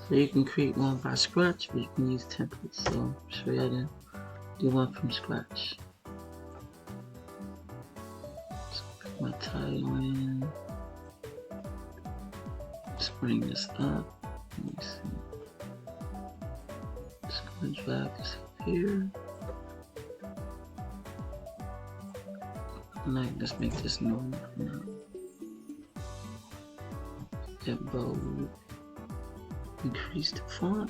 So you can create one by scratch, or you can use templates. So I'll show you how to do one from scratch. So put my title in. Let's bring this up. Let me see. Just gonna drag this up here. And let's make this normal for now. Get bold. Increase the font.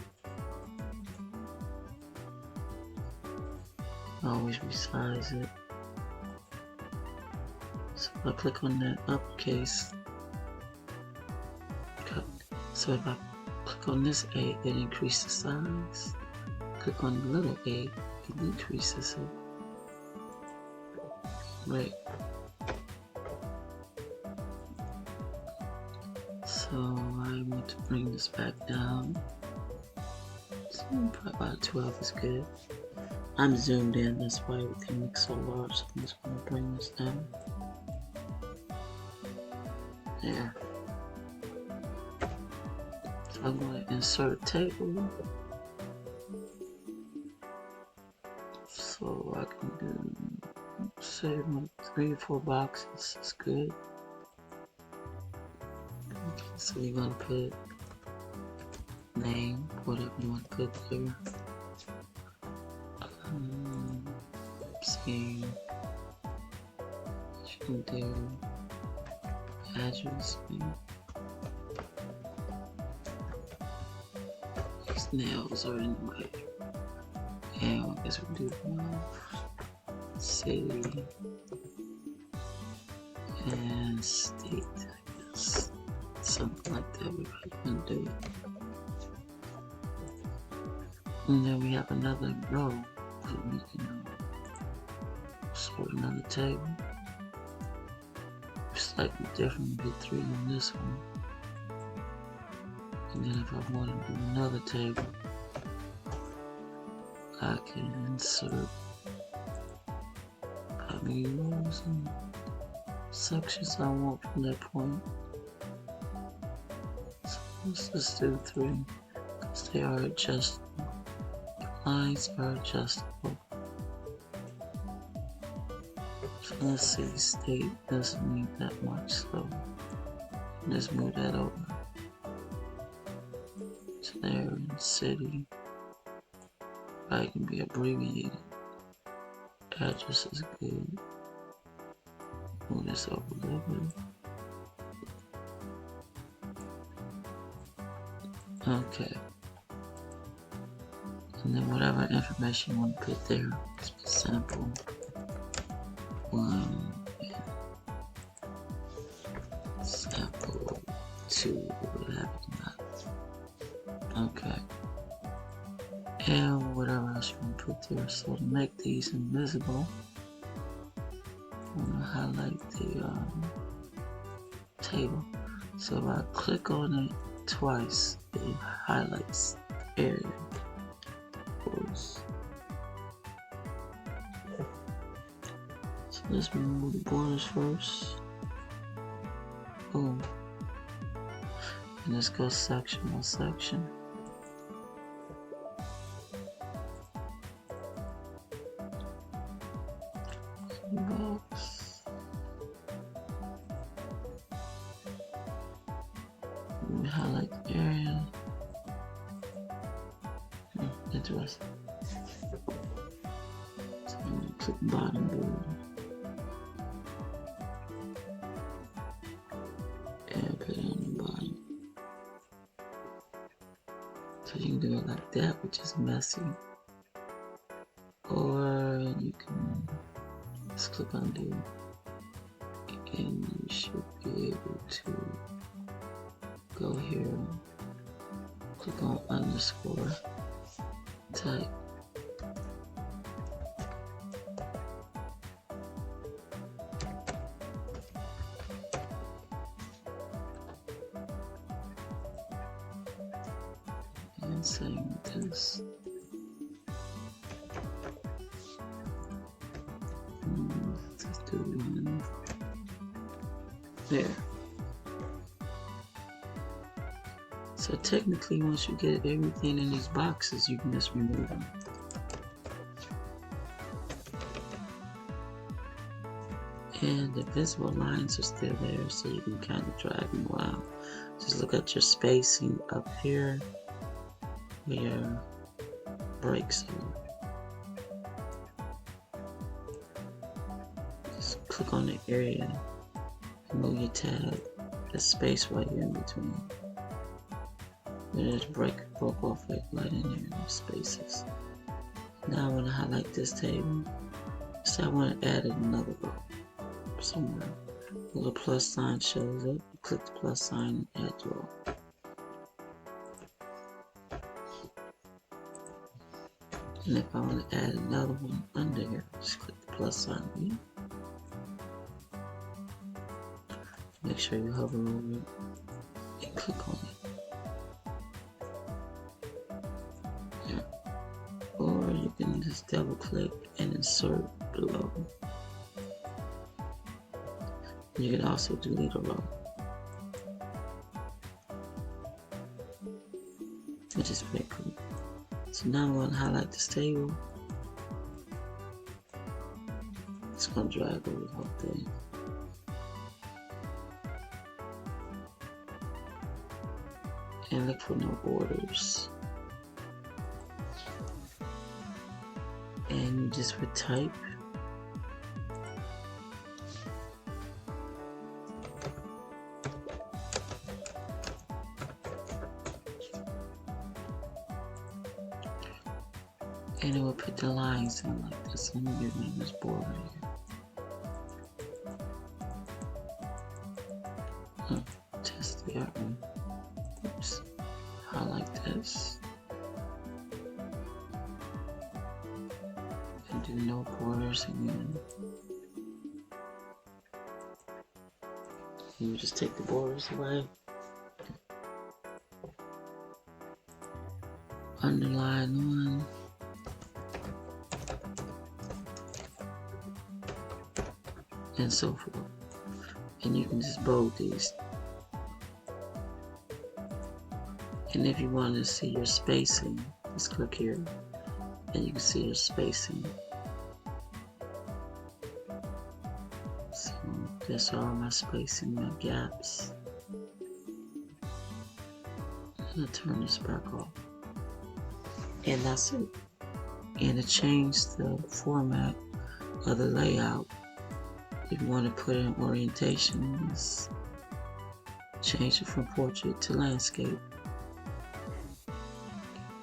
Always resize it. So if I click on that uppercase, so if I click on this A, it increases the size. Click on the little A, it decreases it. Right. So I want to bring this back down. So probably about 12 is good. I'm zoomed in, that's why everything looks so large. So I'm just going to bring this down. There. So I'm going to insert a table. So I can do, say, 3 or 4 boxes. It's good. So you're going to put name, whatever you want to put there. See, you can do address. These nails are in the way. And I guess we do city and state, I guess. Something like that, we probably can do it. And then we have another row that we can sort another table. Slightly different, we get 3 on this one. And then if I want to do another table, I can insert how many rows and sections I want from that point. So let's just do 3 because they are adjustable. Lines are adjustable. So let's see, state doesn't need that much, so let's move that over to there in city. Probably can be abbreviated. Address is good. Move this over a little bit. Okay. And then whatever information you want to put there, just put sample 1 and sample 2, whatever not. Okay. And whatever else you want to put there. So to make these invisible, I'm going to highlight the table. So if I click on it twice, it highlights the area. So let's remove the borders first. Boom. And let's go section by section. Box. We highlight the area. Interesting. So I'm going to click bottom border. And put it on the bottom. So you can do it like that, which is messy. Or you can just click undo. And you should be able to go here, click on underscore, type. And same with this. Let's do one there. So technically, once you get everything in these boxes, you can just remove them. And the visible lines are still there, so you can kind of drag them around. Just look at your spacing up here where your breaks are. Just click on the area and move your tab. The space right here in between. Where this broke off right in there in the spaces. Now I want to highlight this table. So I want to add another row somewhere. A little plus sign shows up. Click the plus sign and add row. And if I want to add another one under here, just click the plus sign again. Make sure you hover over it and click on it. Yeah. Or you can just double click and insert below. You can also delete a row, which is very cool. So now I'm going to highlight this table. It's going to drag over the whole thing. And look for no borders. And you just would type. And it will put the lines in like this. Let me get rid of this border here. Test the outline. Oops. Highlight this. And do no borders again. And you just take the borders away. Underline one. And so forth. And you can just bold these. And if you want to see your spacing, just click here and you can see your spacing. So that's all my spacing, my gaps. And I'll turn this back off. And that's it. And to change the format of the layout, if you want to put in orientations, change it from portrait to landscape.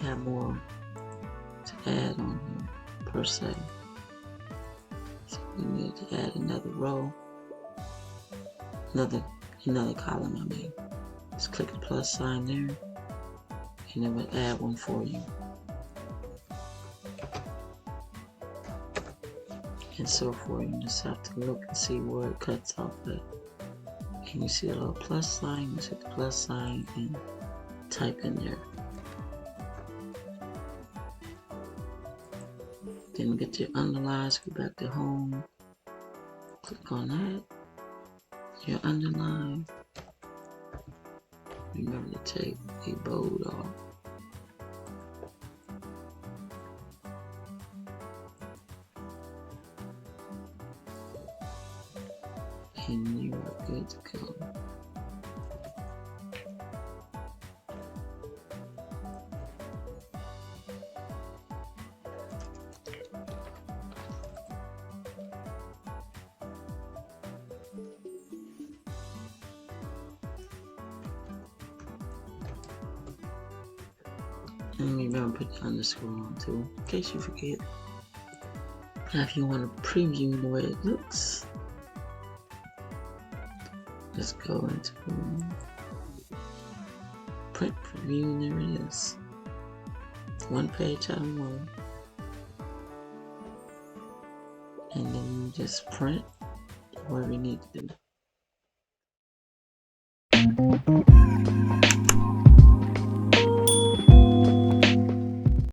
You have more to add on here per se. So we need to add another row, another column. I mean, just click the plus sign there, and it will add one for you. And so forth. You just have to look and see where it cuts off at. And you see a little plus sign, you hit the plus sign and type in there. Then get your underlines, go back to home, click on that, your underline. Remember to take a bold off. And you are good to go. And remember to put the underscore on too, in case you forget. Now if you want to preview the way it looks, just go into print preview, and there it is. One page out of one. And then you just print whatever you need to do.